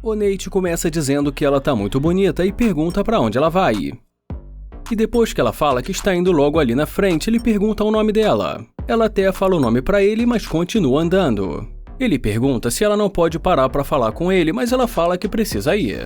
O Nate começa dizendo que ela tá muito bonita e pergunta pra onde ela vai. E depois que ela fala que está indo logo ali na frente, ele pergunta o nome dela. Ela até fala o nome pra ele, mas continua andando. Ele pergunta se ela não pode parar pra falar com ele, mas ela fala que precisa ir.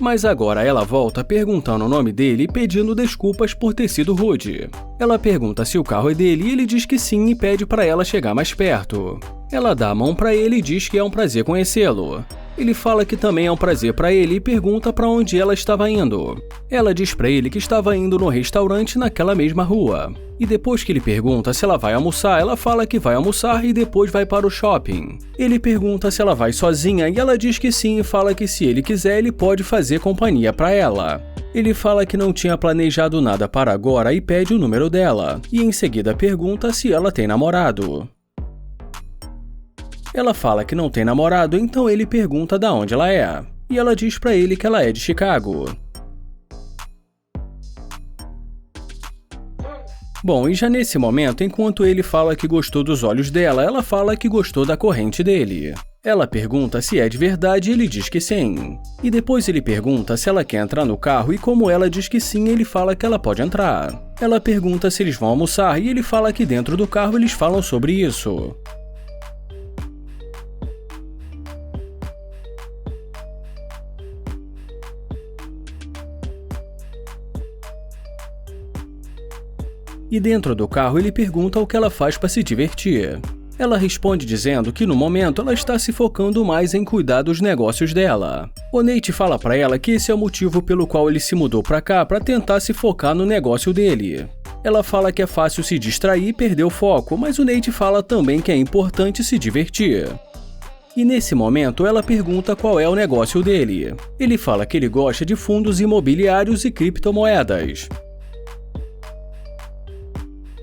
Mas agora ela volta perguntando o nome dele e pedindo desculpas por ter sido rude. Ela pergunta se o carro é dele e ele diz que sim e pede para ela chegar mais perto. Ela dá a mão para ele e diz que é um prazer conhecê-lo. Ele fala que também é um prazer para ele e pergunta para onde ela estava indo. Ela diz para ele que estava indo no restaurante naquela mesma rua. E depois que ele pergunta se ela vai almoçar, ela fala que vai almoçar e depois vai para o shopping. Ele pergunta se ela vai sozinha e ela diz que sim e fala que se ele quiser ele pode fazer companhia para ela. Ele fala que não tinha planejado nada para agora e pede o número dela. E em seguida pergunta se ela tem namorado. Ela fala que não tem namorado, então ele pergunta de onde ela é. E ela diz pra ele que ela é de Chicago. Bom, e já nesse momento, enquanto ele fala que gostou dos olhos dela, ela fala que gostou da corrente dele. Ela pergunta se é de verdade e ele diz que sim. E depois ele pergunta se ela quer entrar no carro e como ela diz que sim, ele fala que ela pode entrar. Ela pergunta se eles vão almoçar e ele fala que dentro do carro eles falam sobre isso. E dentro do carro ele pergunta o que ela faz para se divertir. Ela responde dizendo que no momento ela está se focando mais em cuidar dos negócios dela. O Nate fala para ela que esse é o motivo pelo qual ele se mudou para cá para tentar se focar no negócio dele. Ela fala que é fácil se distrair e perder o foco, mas o Nate fala também que é importante se divertir. E nesse momento ela pergunta qual é o negócio dele. Ele fala que ele gosta de fundos imobiliários e criptomoedas.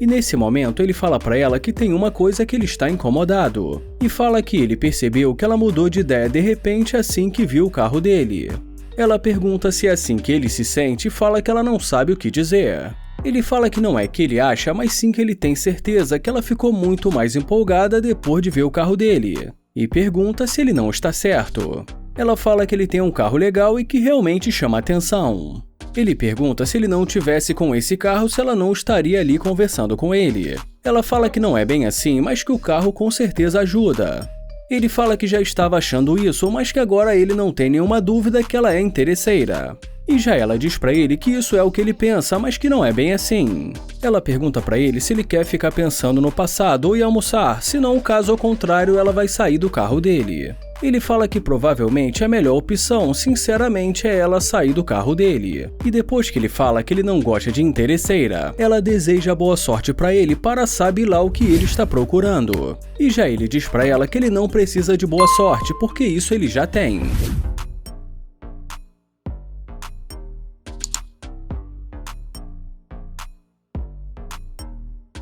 E nesse momento ele fala pra ela que tem uma coisa que ele está incomodado. E fala que ele percebeu que ela mudou de ideia de repente assim que viu o carro dele. Ela pergunta se é assim que ele se sente e fala que ela não sabe o que dizer. Ele fala que não é que ele acha, mas sim que ele tem certeza que ela ficou muito mais empolgada depois de ver o carro dele. E pergunta se ele não está certo. Ela fala que ele tem um carro legal e que realmente chama atenção. Ele pergunta se ele não tivesse com esse carro, se ela não estaria ali conversando com ele. Ela fala que não é bem assim, mas que o carro com certeza ajuda. Ele fala que já estava achando isso, mas que agora ele não tem nenhuma dúvida que ela é interesseira. E já ela diz pra ele que isso é o que ele pensa, mas que não é bem assim. Ela pergunta pra ele se ele quer ficar pensando no passado ou ir almoçar, senão, caso ao contrário, ela vai sair do carro dele. Ele fala que provavelmente a melhor opção, sinceramente, é ela sair do carro dele. E depois que ele fala que ele não gosta de interesseira, ela deseja boa sorte pra ele para saber lá o que ele está procurando. E já ele diz pra ela que ele não precisa de boa sorte, porque isso ele já tem.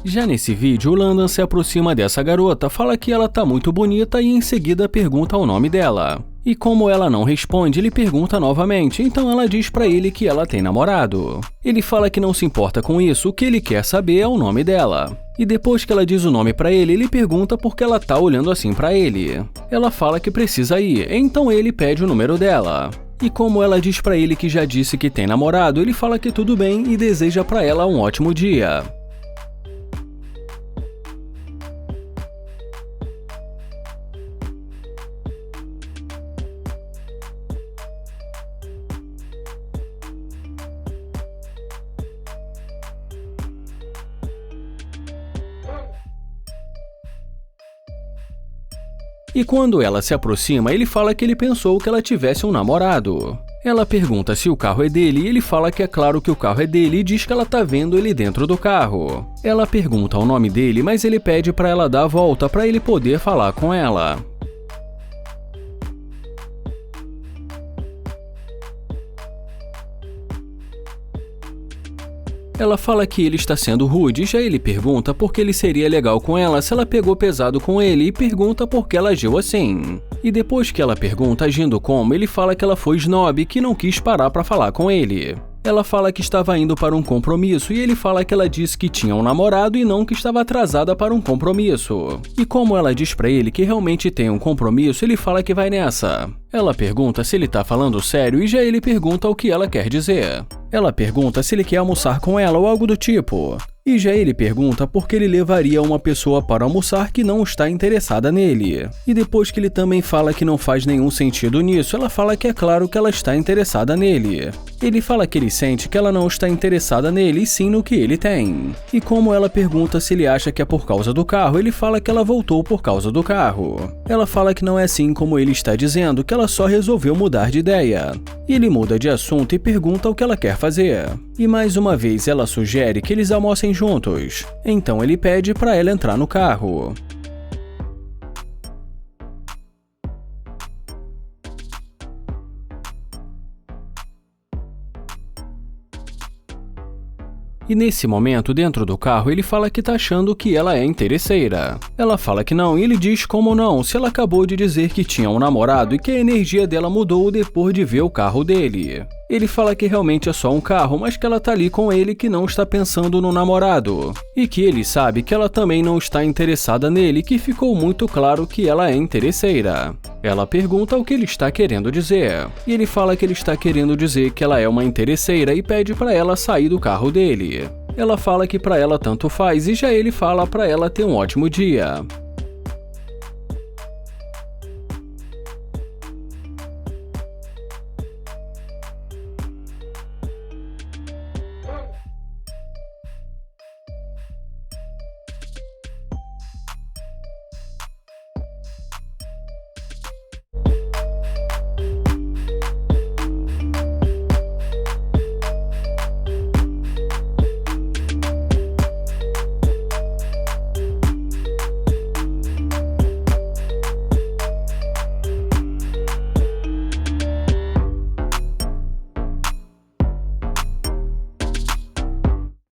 Já nesse vídeo, o Landon se aproxima dessa garota, fala que ela tá muito bonita e em seguida pergunta o nome dela. E como ela não responde, ele pergunta novamente, então ela diz pra ele que ela tem namorado. Ele fala que não se importa com isso, o que ele quer saber é o nome dela. E depois que ela diz o nome pra ele, ele pergunta por que ela tá olhando assim pra ele. Ela fala que precisa ir, então ele pede o número dela. E como ela diz pra ele que já disse que tem namorado, ele fala que tudo bem e deseja pra ela um ótimo dia. E quando ela se aproxima, ele fala que ele pensou que ela tivesse um namorado. Ela pergunta se o carro é dele e ele fala que é claro que o carro é dele e diz que ela tá vendo ele dentro do carro. Ela pergunta o nome dele, mas ele pede para ela dar a volta para ele poder falar com ela. Ela fala que ele está sendo rude e já ele pergunta por que ele seria legal com ela se ela pegou pesado com ele e pergunta por que ela agiu assim. E depois que ela pergunta agindo como, ele fala que ela foi snob e que não quis parar para falar com ele. Ela fala que estava indo para um compromisso e ele fala que ela disse que tinha um namorado e não que estava atrasada para um compromisso. E como ela diz pra ele que realmente tem um compromisso, ele fala que vai nessa. Ela pergunta se ele tá falando sério e já ele pergunta o que ela quer dizer. Ela pergunta se ele quer almoçar com ela ou algo do tipo. E já ele pergunta por que ele levaria uma pessoa para almoçar que não está interessada nele. E depois que ele também fala que não faz nenhum sentido nisso, ela fala que é claro que ela está interessada nele. Ele fala que ele sente que ela não está interessada nele e sim no que ele tem. E como ela pergunta se ele acha que é por causa do carro, ele fala que ela voltou por causa do carro. Ela fala que não é assim como ele está dizendo, que ela só resolveu mudar de ideia. E ele muda de assunto e pergunta o que ela quer fazer. E mais uma vez ela sugere que eles almocem juntos. Então ele pede para ela entrar no carro. E nesse momento, dentro do carro, ele fala que tá achando que ela é interesseira. Ela fala que não e ele diz como não, se ela acabou de dizer que tinha um namorado e que a energia dela mudou depois de ver o carro dele. Ele fala que realmente é só um carro, mas que ela tá ali com ele, que não está pensando no namorado. E que ele sabe que ela também não está interessada nele, que ficou muito claro que ela é interesseira. Ela pergunta o que ele está querendo dizer. E ele fala que ele está querendo dizer que ela é uma interesseira e pede para ela sair do carro dele. Ela fala que para ela tanto faz e já ele fala para ela ter um ótimo dia.